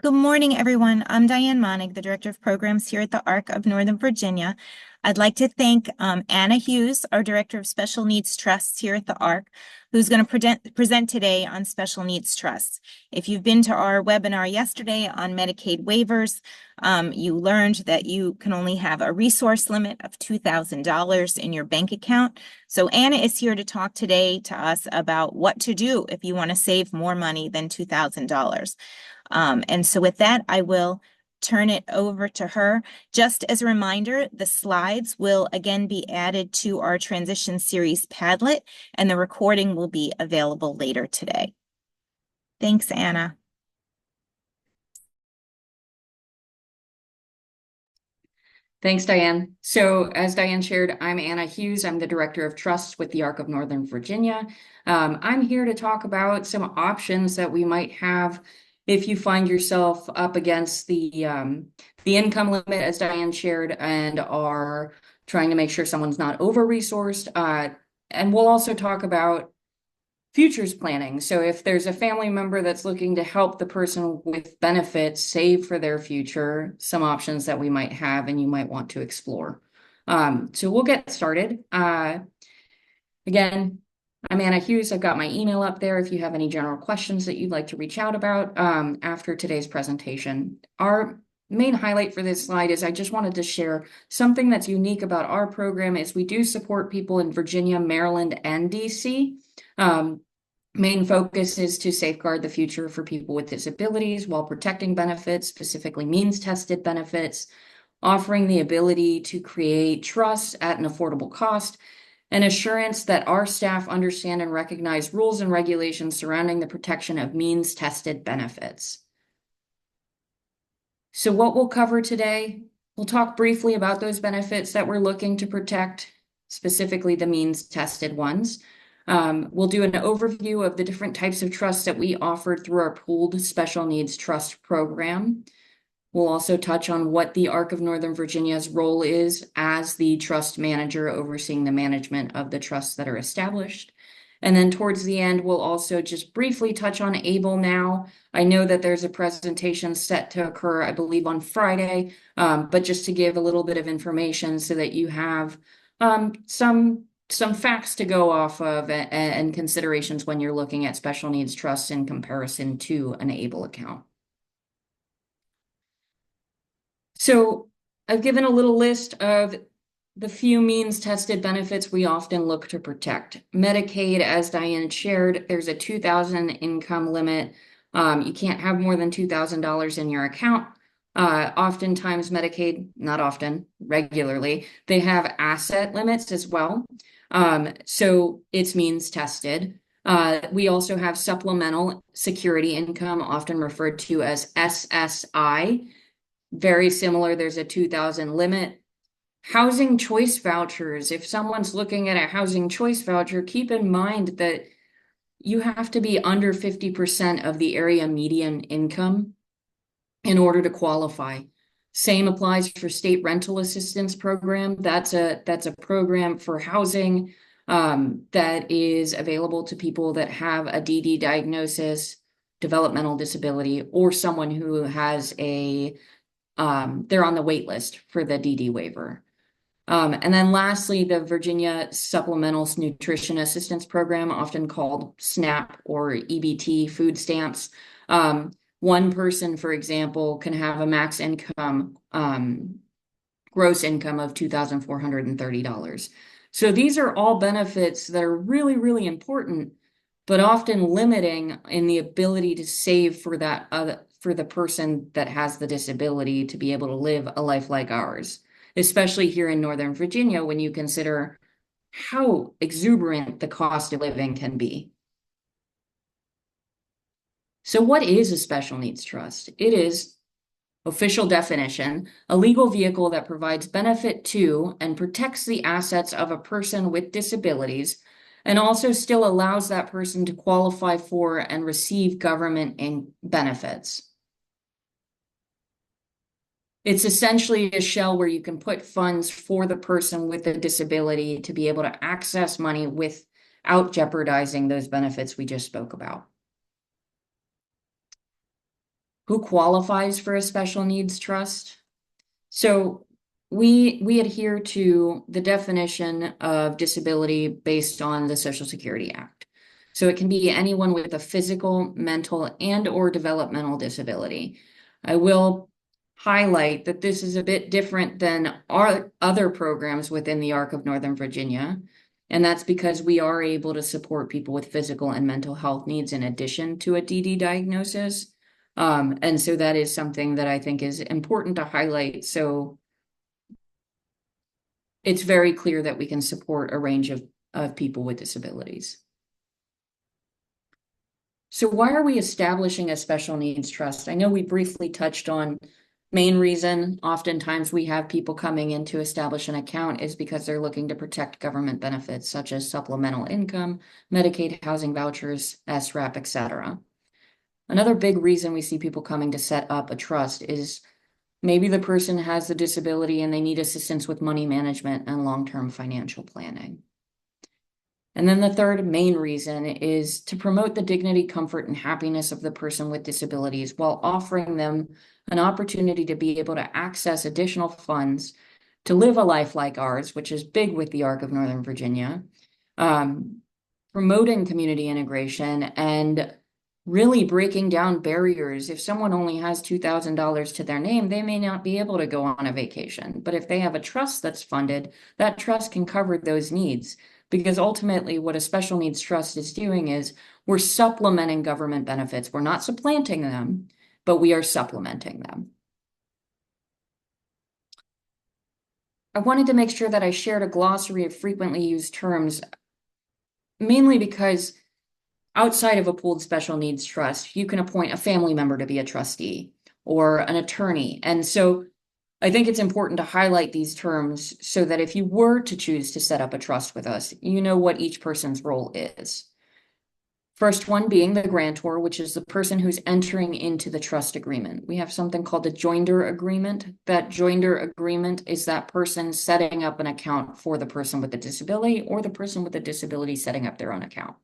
Good morning, everyone. I'm Diane Monig, the Director of Programs here at the ARC of Northern Virginia. I'd like to thank Anna Hughes, our Director of Special Needs Trusts here at the ARC, who's going to present today on Special Needs Trusts. If you've been to our webinar yesterday on Medicaid waivers, you learned that you can only have a resource limit of $2,000 in your bank account. So Anna is here to talk today to us about what to do if you want to save more money than $2,000. And so with that, I will turn it over to her. Just as a reminder, the slides will again be added to our transition series Padlet, and the recording will be available later today. Thanks, Anna. Thanks, Diane. So as Diane shared, I'm Anna Hughes. I'm the Director of Trust with the ARC of Northern Virginia. I'm here to talk about some options that we might have if you find yourself up against the income limit, as Diane shared, and are trying to make sure someone's not over-resourced. And we'll also talk about futures planning. So if there's a family member that's looking to help the person with benefits save for their future, some options that we might have and you might want to explore. So we'll get started. Again, I'm Anna Hughes. I've got my email up there if you have any general questions that you'd like to reach out about after today's presentation. Our main highlight for this slide is I just wanted to share something that's unique about our program is we do support people in Virginia, Maryland, and DC. Main focus is to safeguard the future for people with disabilities while protecting benefits, specifically means-tested benefits, offering the ability to create trust at an affordable cost, and assurance that our staff understand and recognize rules and regulations surrounding the protection of means-tested benefits. So what we'll cover today, we'll talk briefly about those benefits that we're looking to protect, specifically the means-tested ones. We'll do an overview of the different types of trusts that we offer through our pooled special needs trust program. We'll also touch on what the ARC of Northern Virginia's role is as the trust manager overseeing the management of the trusts that are established. And then towards the end, we'll also just briefly touch on ABLE now. I know that there's a presentation set to occur, I believe, on Friday, but just to give a little bit of information so that you have some facts to go off of and considerations when you're looking at special needs trusts in comparison to an ABLE account. So I've given a little list of the few means-tested benefits we often look to protect. Medicaid, as Diane shared, there's a $2,000 income limit. You can't have more than $2,000 in your account. Oftentimes Medicaid, not often, regularly, they have asset limits as well. So it's means tested. We also have supplemental security income, often referred to as SSI. Very similar, there's a 2,000 limit. Housing choice vouchers. If someone's looking at a housing choice voucher, keep in mind that you have to be under 50% of the area median income in order to qualify. Same applies for state rental assistance program. That's a program for housing that is available to people that have a DD diagnosis, developmental disability, or someone who has they're on the wait list for the DD waiver. And then lastly, the Virginia Supplemental Nutrition Assistance Program, often called SNAP or EBT food stamps. One person, for example, can have a max income, gross income of $2,430. So these are all benefits that are really, really important, but often limiting in the ability to save for for the person that has the disability to be able to live a life like ours, especially here in Northern Virginia when you consider how exuberant the cost of living can be. So what is a special needs trust? It is, official definition, a legal vehicle that provides benefit to and protects the assets of a person with disabilities and also still allows that person to qualify for and receive government benefits. It's essentially a shell where you can put funds for the person with a disability to be able to access money without jeopardizing those benefits we just spoke about. Who qualifies for a special needs trust? So we adhere to the definition of disability based on the Social Security Act. So it can be anyone with a physical, mental, and or developmental disability. I will highlight that this is a bit different than our other programs within the Arc of Northern Virginia. And that's because we are able to support people with physical and mental health needs in addition to a DD diagnosis. And so that is something that I think is important to highlight. So it's very clear that we can support a range of people with disabilities. So why are we establishing a special needs trust? I know we briefly touched on main reason. Oftentimes we have people coming in to establish an account is because they're looking to protect government benefits such as supplemental income, Medicaid housing vouchers, SRAP, etc. Another big reason we see people coming to set up a trust is maybe the person has a disability and they need assistance with money management and long-term financial planning. And then the third main reason is to promote the dignity, comfort, and happiness of the person with disabilities while offering them an opportunity to be able to access additional funds to live a life like ours, which is big with the Arc of Northern Virginia, um, promoting community integration and really breaking down barriers. If someone only has $2,000 to their name, they may not be able to go on a vacation. But if they have a trust that's funded, that trust can cover those needs. Because ultimately, what a special needs trust is doing is we're supplementing government benefits. We're not supplanting them, but we are supplementing them. I wanted to make sure that I shared a glossary of frequently used terms, mainly because outside of a pooled special needs trust, you can appoint a family member to be a trustee or an attorney. And so I think it's important to highlight these terms so that if you were to choose to set up a trust with us, you know what each person's role is. First one being the grantor, which is the person who's entering into the trust agreement. We have something called a joinder agreement. That joinder agreement is that person setting up an account for the person with the disability or the person with the disability setting up their own account.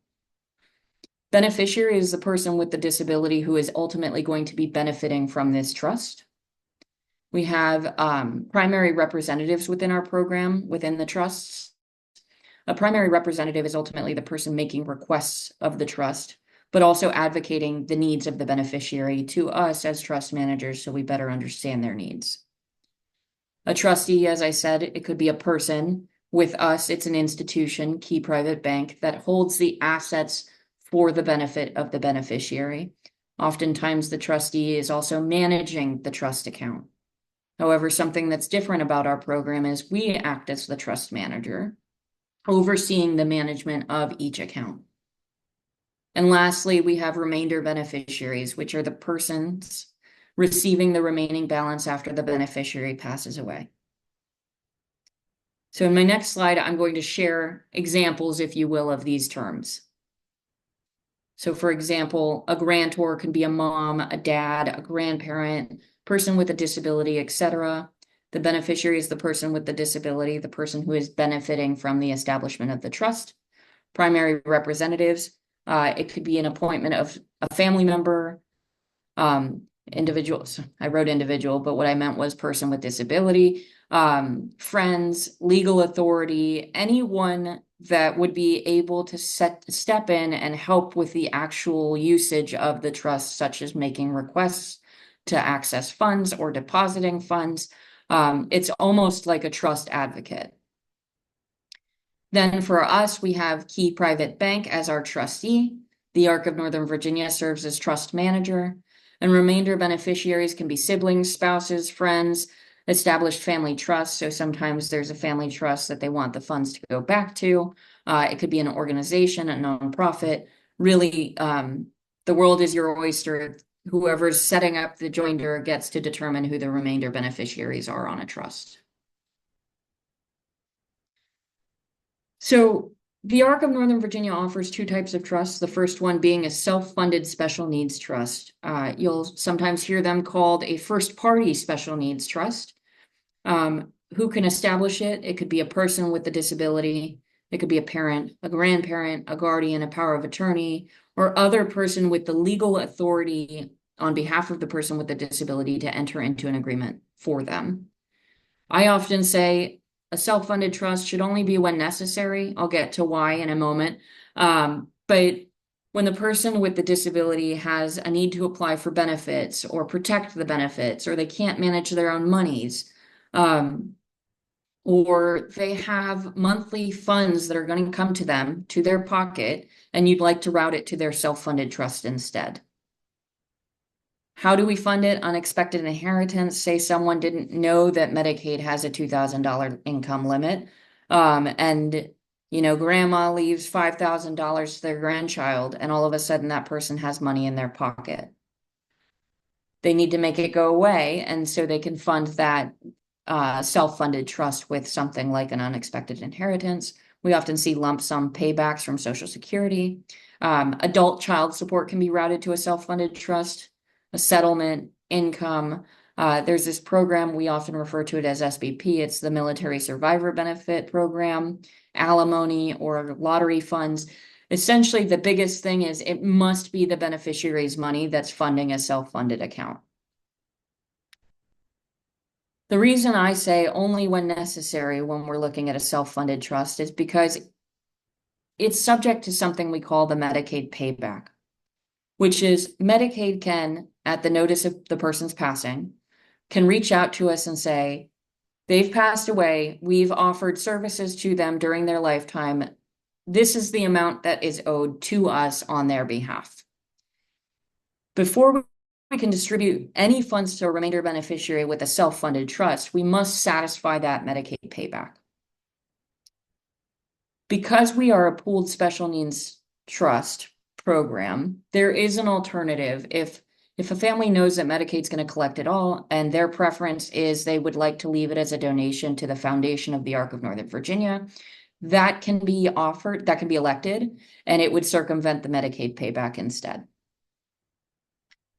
Beneficiary is the person with the disability who is ultimately going to be benefiting from this trust. We have primary representatives within our program, within the trusts. A primary representative is ultimately the person making requests of the trust, but also advocating the needs of the beneficiary to us as trust managers so we better understand their needs. A trustee, as I said, it could be a person. With us, it's an institution, Key Private Bank, that holds the assets for the benefit of the beneficiary. Oftentimes, the trustee is also managing the trust account. However, something that's different about our program is we act as the trust manager, overseeing the management of each account. And lastly, we have remainder beneficiaries, which are the persons receiving the remaining balance after the beneficiary passes away. So in my next slide, I'm going to share examples, if you will, of these terms. So for example, a grantor can be a mom, a dad, a grandparent, person with a disability, etc. The beneficiary is the person with the disability, the person who is benefiting from the establishment of the trust. Primary representatives, it could be an appointment of a family member, individuals. I wrote individual, but what I meant was person with disability, friends, legal authority, anyone that would be able to step in and help with the actual usage of the trust, such as making requests to access funds or depositing funds. It's almost like a trust advocate. Then for us, we have Key Private Bank as our trustee. The Arc of Northern Virginia serves as trust manager. And remainder beneficiaries can be siblings, spouses, friends, established family trusts. So sometimes there's a family trust that they want the funds to go back to. It could be an organization, a nonprofit. Really, the world is your oyster. Whoever's setting up the joinder gets to determine who the remainder beneficiaries are on a trust. So the Arc of Northern Virginia offers two types of trusts. The first one being a self-funded special needs trust. You'll sometimes hear them called a first-party special needs trust. Who can establish it? It could be a person with a disability. It could be a parent, a grandparent, a guardian, a power of attorney, or other person with the legal authority on behalf of the person with the disability to enter into an agreement for them. I often say a self-funded trust should only be when necessary. I'll get to why in a moment. But when the person with the disability has a need to apply for benefits or protect the benefits, or they can't manage their own monies, um, or they have monthly funds that are going to come to them, to their pocket, and you'd like to route it to their self-funded trust instead. How do we fund it? Unexpected inheritance. Say someone didn't know that Medicaid has a $2,000 income limit. And grandma leaves $5,000 to their grandchild, and all of a sudden that person has money in their pocket. They need to make it go away, and so they can fund that self-funded trust with something like an unexpected inheritance. We often see lump sum paybacks from Social Security. Adult child support can be routed to a self-funded trust, a settlement, income. There's this program, we often refer to it as SBP. It's the Military Survivor Benefit Program, alimony or lottery funds. Essentially, the biggest thing is it must be the beneficiary's money that's funding a self-funded account. The reason I say only when necessary when we're looking at a self-funded trust is because it's subject to something we call the Medicaid payback, which is Medicaid can, at the notice of the person's passing, can reach out to us and say, they've passed away, we've offered services to them during their lifetime. This is the amount that is owed to us on their behalf. Before we can distribute any funds to a remainder beneficiary with a self-funded trust, we must satisfy that Medicaid payback. Because we are a pooled special needs trust program, there is an alternative. If a family knows that Medicaid's going to collect it all and their preference is they would like to leave it as a donation to the foundation of the Arc of Northern Virginia, that can be offered, that can be elected, and it would circumvent the Medicaid payback instead.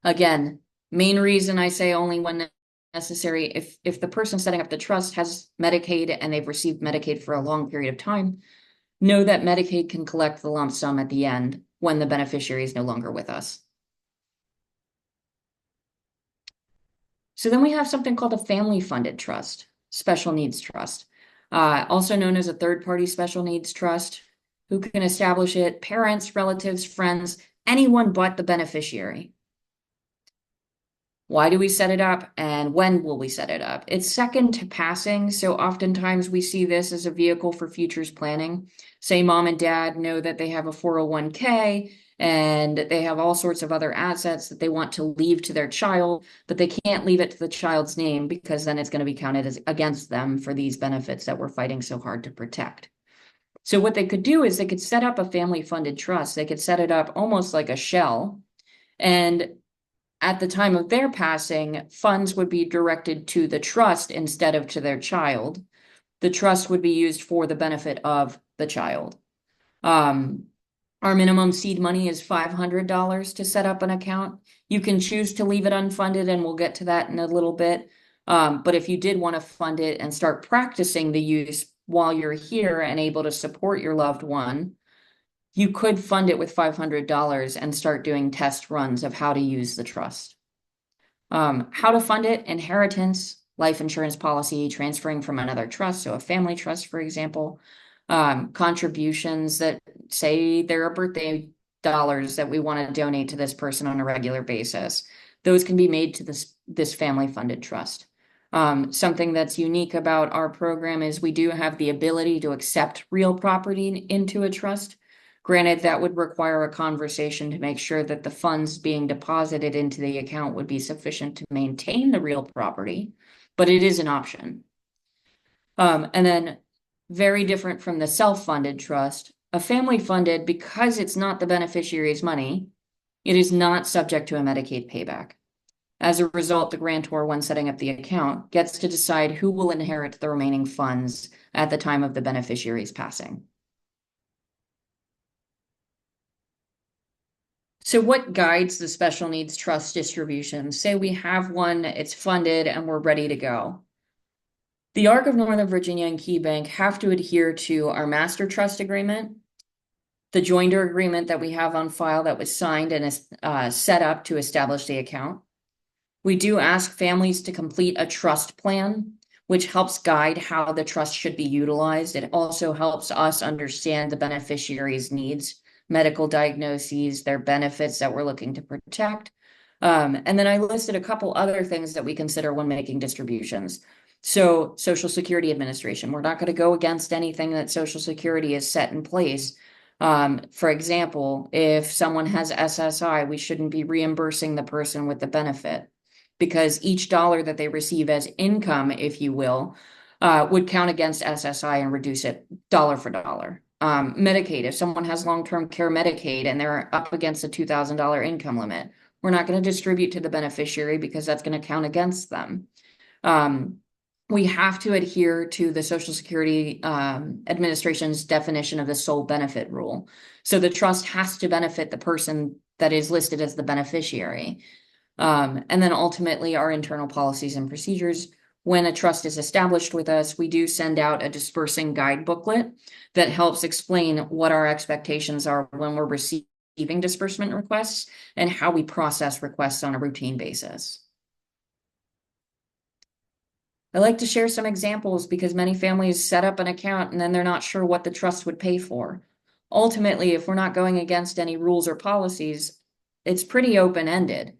Again, main reason I say only when necessary, if the person setting up the trust has Medicaid and they've received Medicaid for a long period of time, know that Medicaid can collect the lump sum at the end when the beneficiary is no longer with us. So then we have something called a family-funded trust, special needs trust, also known as a third-party special needs trust. Who can establish it? Parents, relatives, friends, anyone but the beneficiary. Why do we set it up and when will we set it up? It's second to passing, so oftentimes we see this as a vehicle for futures planning. Say mom and dad know that they have a 401k and they have all sorts of other assets that they want to leave to their child, but they can't leave it to the child's name because then it's going to be counted as against them for these benefits that we're fighting so hard to protect. So what they could do is they could set up a family-funded trust. They could set it up almost like a shell, and at the time of their passing, funds would be directed to the trust instead of to their child. The trust would be used for the benefit of the child. Our minimum seed money is $500 to set up an account. You can choose to leave it unfunded, and we'll get to that in a little bit. But if you did want to fund it and start practicing the use while you're here and able to support your loved one, you could fund it with $500 and start doing test runs of how to use the trust. How to fund it: inheritance, life insurance policy, transferring from another trust, so a family trust, for example, contributions that say there are birthday dollars that we want to donate to this person on a regular basis. Those can be made to this family funded trust. Something that's unique about our program is we do have the ability to accept real property into a trust. Granted, that would require a conversation to make sure that the funds being deposited into the account would be sufficient to maintain the real property, but it is an option. And then very different from the self-funded trust, a family-funded, because it's not the beneficiary's money, it is not subject to a Medicaid payback. As a result, the grantor, when setting up the account, gets to decide who will inherit the remaining funds at the time of the beneficiary's passing. So what guides the special needs trust distribution? Say we have one, it's funded, and we're ready to go. The Arc of Northern Virginia and Key Bank have to adhere to our master trust agreement the joinder agreement that we have on file that was signed and is set up to establish the account. We do ask families to complete a trust plan, which helps guide how the trust should be utilized. It also helps us understand the beneficiary's needs, medical diagnoses, their benefits that we're looking to protect. And then I listed a couple other things that we consider when making distributions. So Social Security Administration, we're not going to go against anything that Social Security has set in place. For example, if someone has SSI, we shouldn't be reimbursing the person with the benefit because each dollar that they receive as income, if you will, would count against SSI and reduce it dollar for dollar. Medicaid, if someone has long-term care Medicaid and they're up against a $2,000 income limit, we're not going to distribute to the beneficiary because that's going to count against them. We have to adhere to the Social Security Administration's definition of the sole benefit rule. So the trust has to benefit the person that is listed as the beneficiary. And then ultimately our internal policies and procedures. When a trust is established with us, we do send out a dispersing guide booklet that helps explain what our expectations are when we're receiving disbursement requests and how we process requests on a routine basis. I like to share some examples because many families set up an account and then they're not sure what the trust would pay for. Ultimately, if we're not going against any rules or policies, it's pretty open-ended.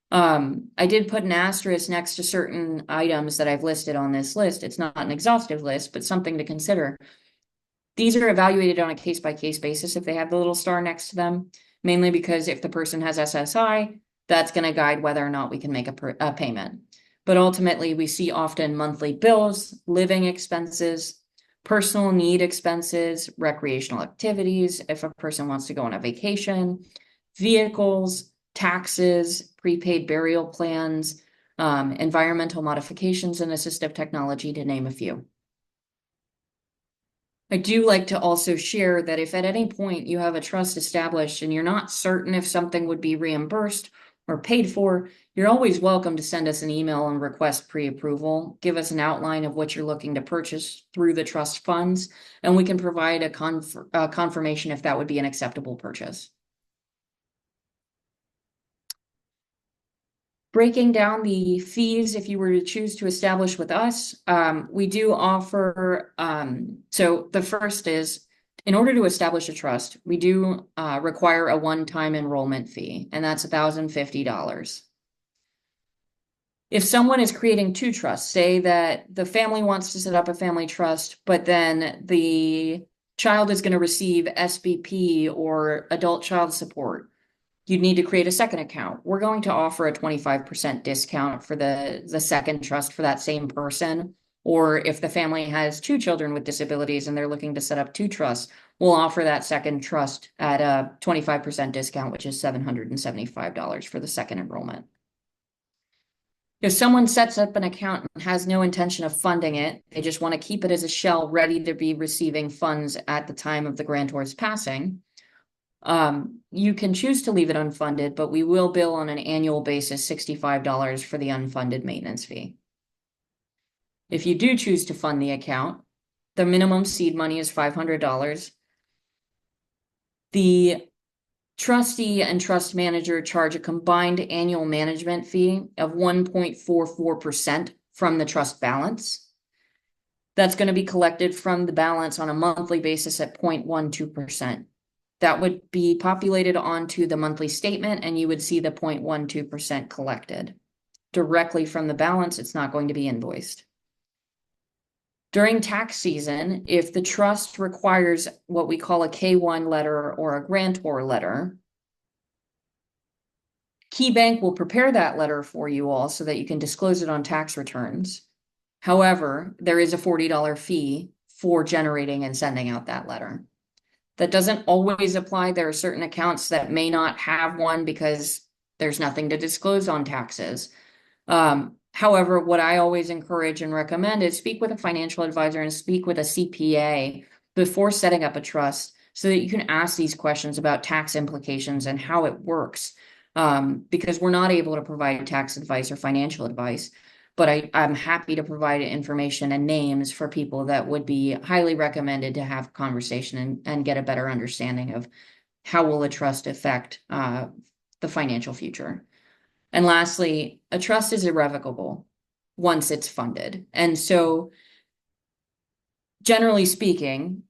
I did put an asterisk next to certain items that I've listed on this list. It's not an exhaustive list, but something to consider. These are evaluated on a case-by-case basis if they have the little star next to them, mainly because if the person has SSI, that's going to guide whether or not we can make a payment. But ultimately, we see often monthly bills, living expenses, personal need expenses, recreational activities, if a person wants to go on a vacation, vehicles, taxes, prepaid burial plans, environmental modifications, and assistive technology, to name a few. I do like to also share that if at any point you have a trust established and you're not certain if something would be reimbursed or paid for, you're always welcome to send us an email and request pre-approval. Give us an outline of what you're looking to purchase through the trust funds, and we can provide a confirmation if that would be an acceptable purchase. Breaking down the fees, if you were to choose to establish with us, we do offer, so the first is, in order to establish a trust, we do require a one-time enrollment fee, and that's $1,050. If someone is creating two trusts, say that the family wants to set up a family trust, but then the child is going to receive SBP or adult child support, you'd need to create a second account. We're going to offer a 25% discount for the second trust for that same person. Or if the family has two children with disabilities and they're looking to set up two trusts, we'll offer that second trust at a 25% discount, which is $775 for the second enrollment. If someone sets up an account and has no intention of funding it, they just want to keep it as a shell ready to be receiving funds at the time of the grantor's passing, you can choose to leave it unfunded, but we will bill on an annual basis $65 for the unfunded maintenance fee. If you do choose to fund the account, the minimum seed money is $500. The trustee and trust manager charge a combined annual management fee of 1.44% from the trust balance. That's going to be collected from the balance on a monthly basis at 0.12%. That would be populated onto the monthly statement, and you would see the 0.12% collected directly from the balance. It's not going to be invoiced. During tax season, if the trust requires what we call a K-1 letter or a grantor letter, Key Bank will prepare that letter for you all so that you can disclose it on tax returns. However, there is a $40 fee for generating and sending out that letter. That doesn't always apply. There are certain accounts that may not have one because there's nothing to disclose on taxes. However, what I always encourage and recommend is speak with a financial advisor and speak with a CPA before setting up a trust so that you can ask these questions about tax implications and how it works. Because we're not able to provide tax advice or financial advice. but I'm happy to provide information and names for people that would be highly recommended to have a conversation and get a better understanding of how will a trust affect the financial future. And lastly, a trust is irrevocable once it's funded. And so, generally speaking,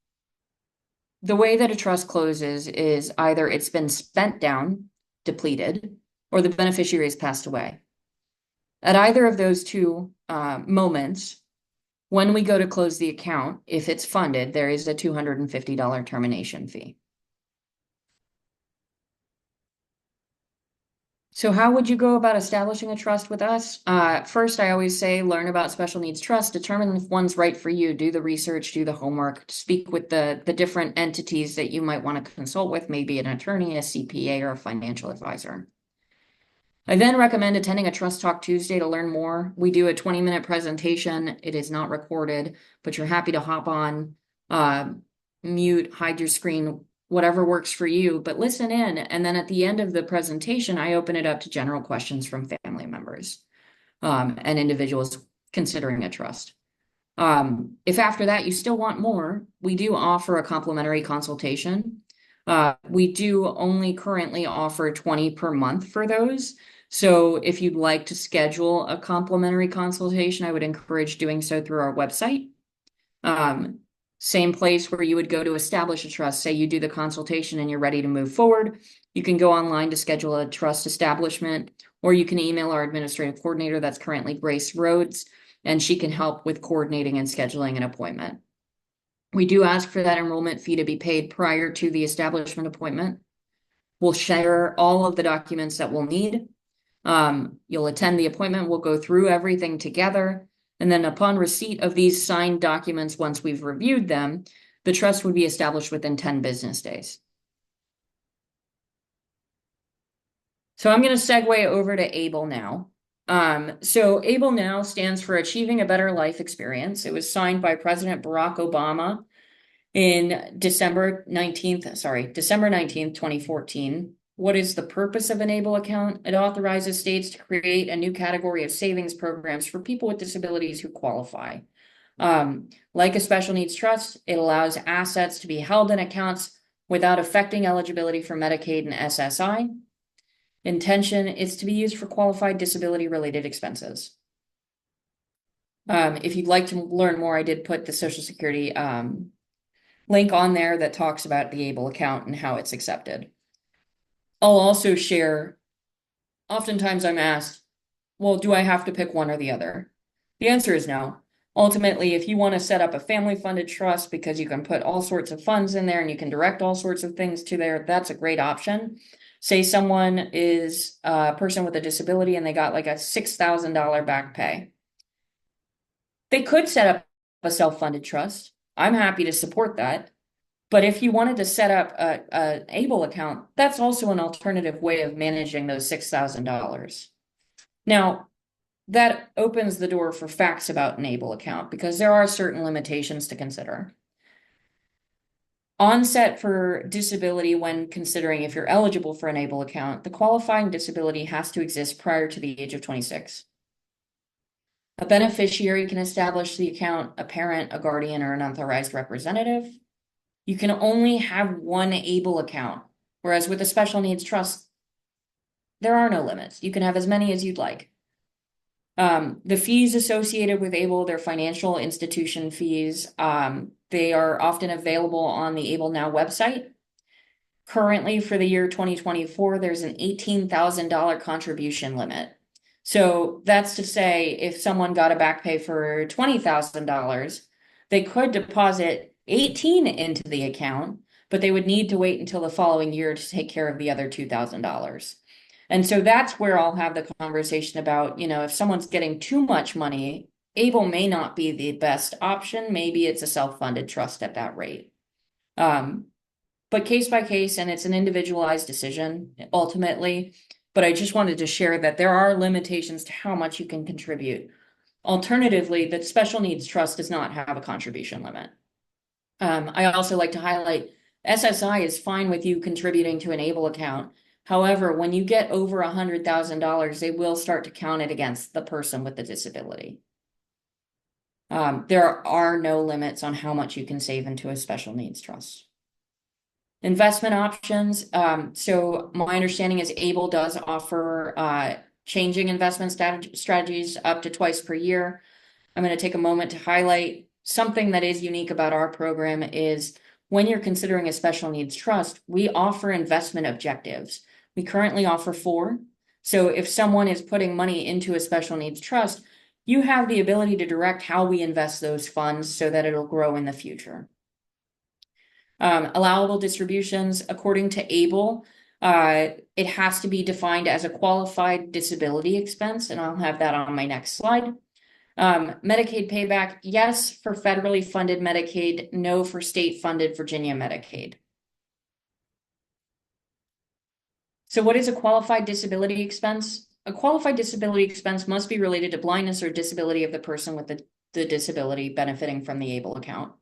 the way that a trust closes is either it's been spent down, depleted, or the beneficiary has passed away. At either of those two moments, when we go to close the account, if it's funded, there is a $250 termination fee. So how would you go about establishing a trust with us? First, I always say learn about special needs trust, determine if one's right for you, do the research, do the homework, speak with the different entities that you might want to consult with, maybe an attorney, a CPA, or a financial advisor. I then recommend attending a Trust Talk Tuesday to learn more. We do a 20-minute presentation. It is not recorded, but you're happy to hop on, uh, mute, hide your screen, whatever works for you, but listen in. And then at the end of the presentation, I open it up to general questions from family members and individuals considering a trust. If after that you still want more, we do offer a complimentary consultation. We do only currently offer 20 per month for those. So if you'd like to schedule a complimentary consultation, I would encourage doing so through our website. Same place where you would go to establish a trust. Say you do the consultation and you're ready to move forward. You can go online to schedule a trust establishment, or you can email our administrative coordinator, that's currently Grace Rhodes, and she can help with coordinating and scheduling an appointment. We do ask for that enrollment fee to be paid prior to the establishment appointment. We'll share all of the documents that we'll need. You'll attend the appointment. We'll go through everything together. And then upon receipt of these signed documents, once we've reviewed them, the trust would be established within 10 business days. So I'm going to segue over to ABLE now. So ABLE now stands for Achieving a Better Life Experience. It was signed by President Barack Obama in December 19th, 2014. What is the purpose of an ABLE account? It authorizes states to create a new category of savings programs for people with disabilities who qualify. Like a special needs trust, it allows assets to be held in accounts without affecting eligibility for Medicaid and SSI. Intention is to be used for qualified disability-related expenses. If you'd like to learn more, I did put the Social Security link on there that talks about the ABLE account and how it's accepted. I'll also share, oftentimes I'm asked, well, do I have to pick one or the other? The answer is no. Ultimately, if you want to set up a family-funded trust because you can put all sorts of funds in there and you can direct all sorts of things to there, that's a great option. Say someone is a person with a disability and they got like a $6,000 back pay. They could set up a self-funded trust. I'm happy to support that. But if you wanted to set up an ABLE account, that's also an alternative way of managing those $6,000. Now, that opens the door for facts about an ABLE account because there are certain limitations to consider. Onset for disability when considering if you're eligible for an ABLE account, the qualifying disability has to exist prior to the age of 26. A beneficiary can establish the account, a parent, a guardian, or an authorized representative. You can only have one ABLE account, whereas with a special needs trust, there are no limits. You can have as many as you'd like. The fees associated with ABLE, they're financial institution fees. They are often available on the ABLE Now website. Currently, for the year 2024, there's an $18,000 contribution limit. So that's to say, if someone got a back pay for $20,000, they could deposit 18 into the account, but they would need to wait until the following year to take care of the other $2,000. And so that's where I'll have the conversation about, if someone's getting too much money, ABLE may not be the best option. Maybe it's a self-funded trust at that rate. But case by case, and it's an individualized decision ultimately. But I just wanted to share that there are limitations to how much you can contribute. Alternatively, the special needs trust does not have a contribution limit. I also like to highlight SSI is fine with you contributing to an ABLE account, However, when you get over $100,000, they will start to count it against the person with the disability. There are no limits on how much you can save into a special needs trust. Investment options. So my understanding is ABLE does offer changing investment strategies up to twice per year. I'm going to take a moment to highlight something that is unique about our program is when you're considering a special needs trust, we offer investment objectives. We currently offer 4. So if someone is putting money into a special needs trust, you have the ability to direct how we invest those funds so that it'll grow in the future. Allowable distributions, according to ABLE, it has to be defined as a qualified disability expense, and I'll have that on my next slide. Medicaid payback, yes for federally funded Medicaid, no for state-funded Virginia Medicaid. So what is a qualified disability expense? A qualified disability expense must be related to blindness or disability of the person with the disability benefiting from the ABLE account.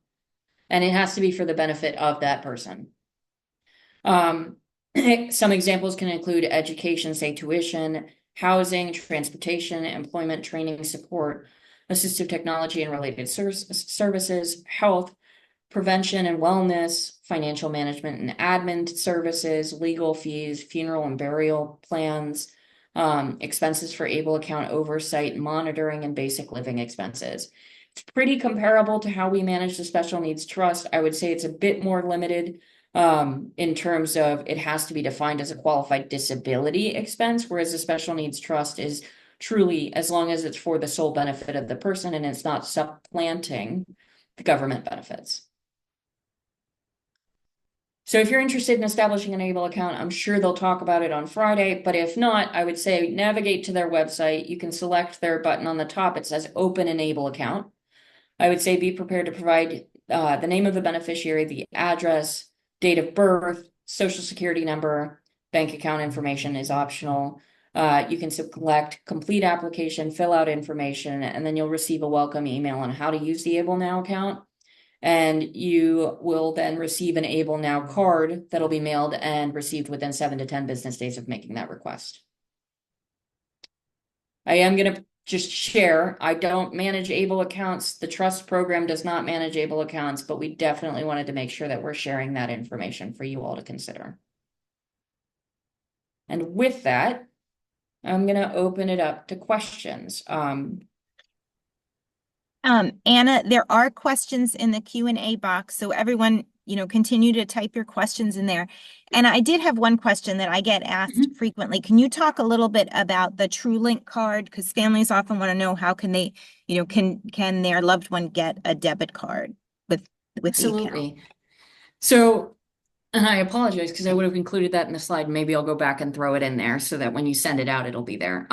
And it has to be for the benefit of that person. Some examples can include education, say tuition, housing, transportation, employment, training, support, assistive technology and related services, health, prevention and wellness, financial management and admin services, legal fees, funeral and burial plans, expenses for ABLE account oversight, monitoring, and basic living expenses. It's pretty comparable to how we manage the special needs trust. I would say it's a bit more limited in terms of it has to be defined as a qualified disability expense, whereas the special needs trust is truly, as long as it's for the sole benefit of the person and it's not supplanting the government benefits. So if you're interested in establishing an ABLE account, I'm sure they'll talk about it on Friday, but if not, I would say navigate to their website. You can select their button on the top. It says open an ABLE account. I would say be prepared to provide the name of the beneficiary, the address, date of birth, social security number, bank account information is optional. You can select complete application, fill out information, and then you'll receive a welcome email on how to use the ABLE Now account. And you will then receive an ABLE Now card that'll be mailed and received within 7 to 10 business days of making that request. I am going to just share, I don't manage ABLE accounts. The trust program does not manage ABLE accounts, but we definitely wanted to make sure that we're sharing that information for you all to consider. And with that, I'm going to open it up to questions. Anna, there are questions in the Q&A box, so everyone, continue to type your questions in there. And I did have one question that I get asked frequently. Can you talk a little bit about the TrueLink card? Because families often want to know how can they, can their loved one get a debit card with the account? Absolutely. So, and I apologize because I would have included that in the slide. Maybe I'll go back and throw it in there so that when you send it out, it'll be there.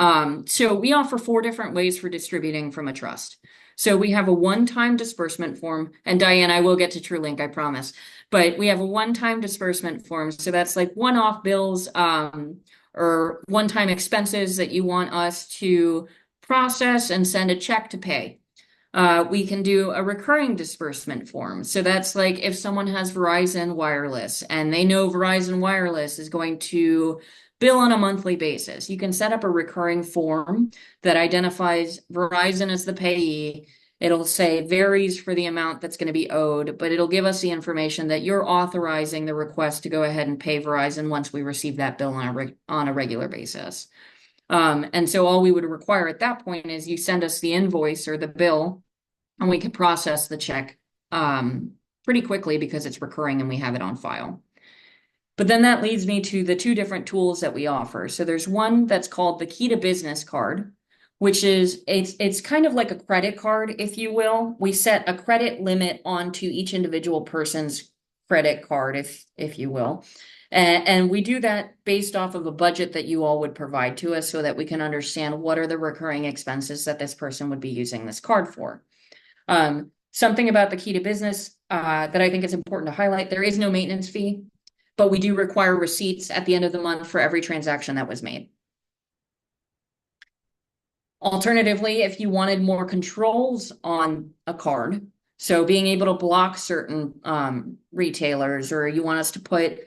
So we offer 4 different ways for distributing from a trust. So we have a one-time disbursement form, and Diane, I will get to TrueLink, I promise. But we have a one-time disbursement form. So that's like one-off bills or one-time expenses that you want us to process and send a check to pay. We can do a recurring disbursement form. So that's like if someone has Verizon Wireless and they know Verizon Wireless is going to bill on a monthly basis. You can set up a recurring form that identifies Verizon as the payee. It'll say varies for the amount that's going to be owed, but it'll give us the information that you're authorizing the request to go ahead and pay Verizon once we receive that bill on a regular basis. And so all we would require at that point is you send us the invoice or the bill, and we can process the check pretty quickly because it's recurring and we have it on file. But then that leads me to the 2 different tools that we offer. So there's one that's called the Key to Business card, which is it's kind of like a credit card, if you will. We set a credit limit onto each individual person's credit card, if you will. And we do that based off of a budget that you all would provide to us so that we can understand what are the recurring expenses that this person would be using this card for. Something about the Key to Business that I think is important to highlight, there is no maintenance fee, but we do require receipts at the end of the month for every transaction that was made. Alternatively, if you wanted more controls on a card, so being able to block certain retailers, or you want us to put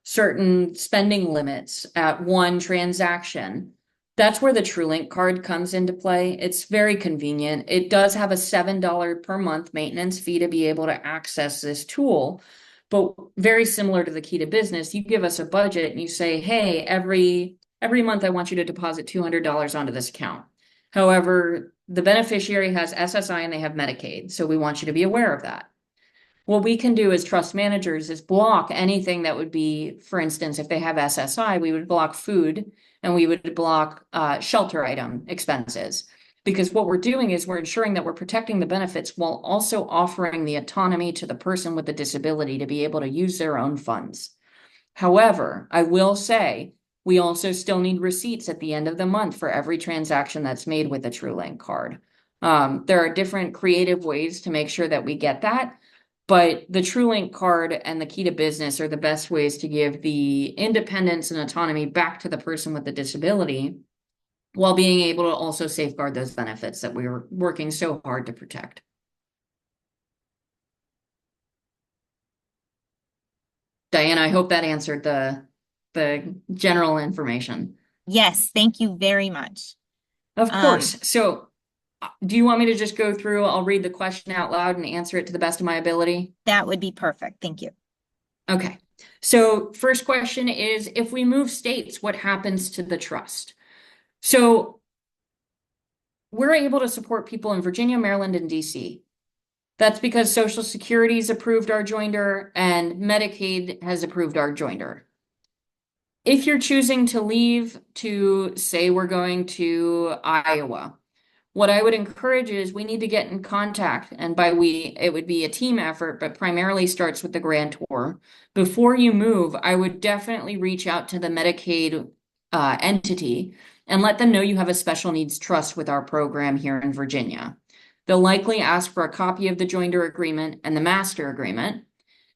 certain spending limits at one transaction. That's where the TrueLink card comes into play. It's very convenient. It does have a $7 per month maintenance fee to be able to access this tool. But very similar to the key to business, you give us a budget and you say, hey, every month I want you to deposit $200 onto this account. However, the beneficiary has SSI and they have Medicaid. So we want you to be aware of that. What we can do as trust managers is block anything that would be, for instance, if they have SSI, we would block food and we would block shelter item expenses. Because what we're doing is we're ensuring that we're protecting the benefits while also offering the autonomy to the person with the disability to be able to use their own funds. However, I will say we also still need receipts at the end of the month for every transaction that's made with a TrueLink card. There are different creative ways to make sure that we get that. But the TrueLink card and the key to business are the best ways to give the independence and autonomy back to the person with the disability while being able to also safeguard those benefits that we were working so hard to protect. Diana, I hope that answered the general information. Yes, thank you very much. Of Um, course. So, do you want me to just go through? I'll read the question out loud and answer it to the best of my ability. that would be perfect. Thank you. Okay. So, first question is, if we move states, what happens to the trust? So, we're able to support people in Virginia, Maryland, and DC. That's because Social Security's approved our joinder and Medicaid has approved our joinder. If you're choosing to leave to, say, we're going to Iowa, what I would encourage is we need to get in contact. And by we, it would be a team effort, but primarily starts with the grantor. Before you move, I would definitely reach out to the Medicaid entity and let them know you have a special needs trust with our program here in Virginia. They'll likely ask for a copy of the joinder agreement and the master agreement.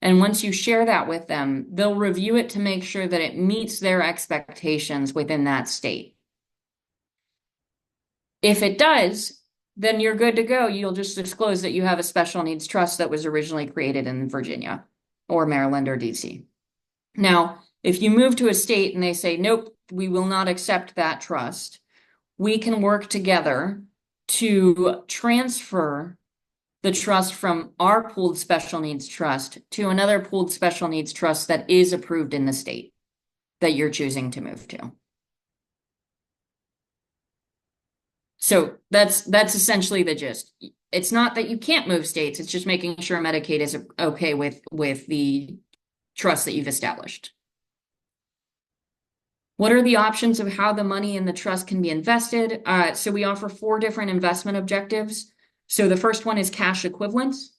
And once you share that with them, they'll review it to make sure that it meets their expectations within that state. If it does, then you're good to go. You'll just disclose that you have a special needs trust that was originally created in Virginia or Maryland or DC. Now, if you move to a state and they say, nope, we will not accept that trust, we can work together to transfer the trust from our pooled special needs trust to another pooled special needs trust that is approved in the state that you're choosing to move to. So that's essentially the gist. It's not that you can't move states, it's just making sure Medicaid is okay with the trust that you've established. What are the options of how the money in the trust can be invested? So we offer 4 different investment objectives. So the first one is cash equivalents.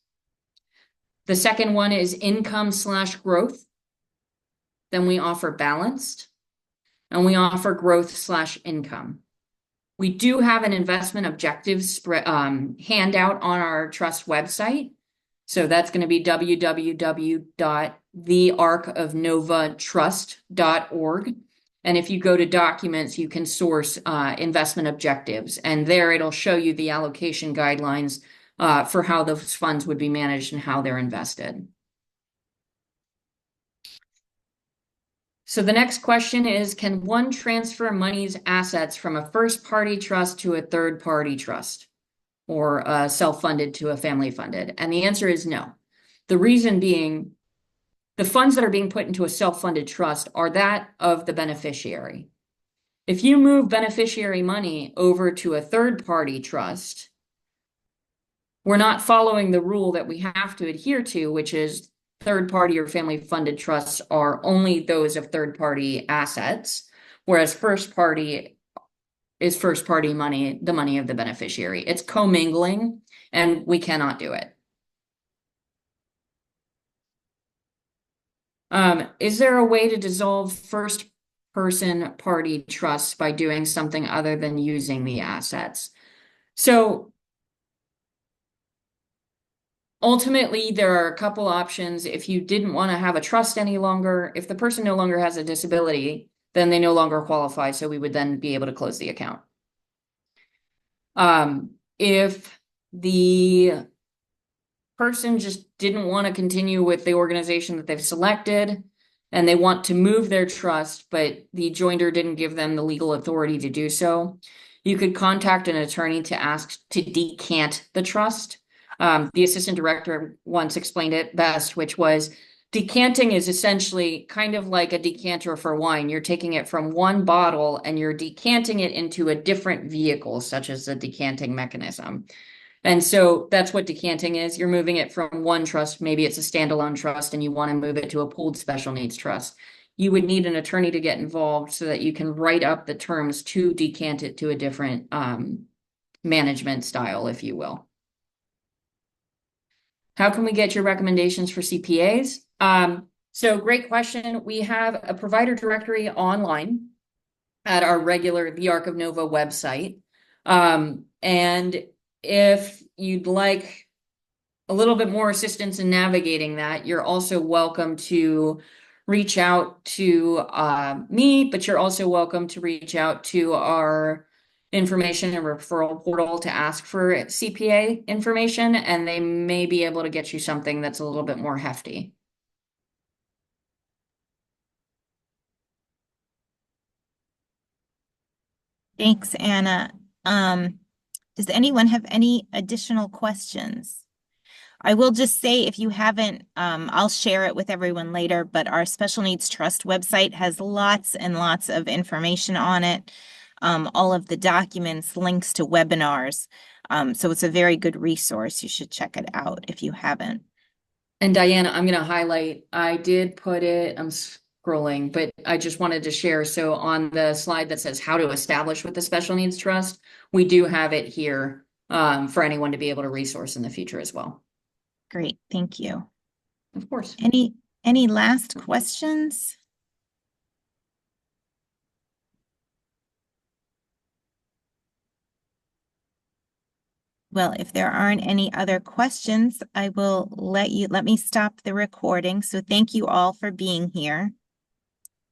The second one is income/growth. Then we offer balanced, and we offer growth/income. We do have an investment objectives handout on our trust website. So that's going to be www.thearcofnovatrust.org. And if you go to documents, you can source investment objectives. And there it'll show you the allocation guidelines for how those funds would be managed and how they're invested. So the next question is, can one transfer money's assets from a first-party trust to a third-party trust or self-funded to a family-funded? And the answer is no. The reason being, the funds that are being put into a self-funded trust are that of the beneficiary. If you move beneficiary money over to a third-party trust, we're not following the rule that we have to adhere to, which is third-party or family-funded trusts are only those of third-party assets, whereas first-party is first-party money, the money of the beneficiary. It's commingling, and we cannot do it. Is there a way to dissolve first-person party trusts by doing something other than using the assets? So ultimately, there are a couple options. If you didn't want to have a trust any longer, if the person no longer has a disability, then they no longer qualify. So we would then be able to close the account. If the person just didn't want to continue with the organization that they've selected and they want to move their trust, but the joinder didn't give them the legal authority to do so, you could contact an attorney to ask to decant the trust. The assistant director once explained it best, which was decanting is essentially kind of like a decanter for wine. You're taking it from one bottle and you're decanting it into a different vehicle, such as the decanting mechanism. And so that's what decanting is. You're moving it from one trust, maybe it's a standalone trust, and you want to move it to a pooled special needs trust. You would need an attorney to get involved so that you can write up the terms to decant it to a different management style, if you will. How can we get your recommendations for CPAs? So great question. We have a provider directory online at our regular The Arc of Nova website. And if you'd like a little bit more assistance in navigating that, you're also welcome to reach out to me, but you're also welcome to reach out to our information and referral portal to ask for CPA information, and they may be able to get you something that's a little bit more hefty. Thanks, Anna. Does anyone have any additional questions? I will just say if you haven't, I'll share it with everyone later, but our Special Needs Trust website has lots and lots of information on it. All of the documents, links to webinars. So it's a very good resource. You should check it out if you haven't. And Diana, I'm going to highlight, I did put it, I'm scrolling, but I just wanted to share. So on the slide that says how to establish with the Special Needs Trust, we do have it here for anyone to be able to resource in the future as well. Great, thank you. Of course. Any last questions? Well, if there aren't any other questions, I will let me stop the recording. So thank you all for being here.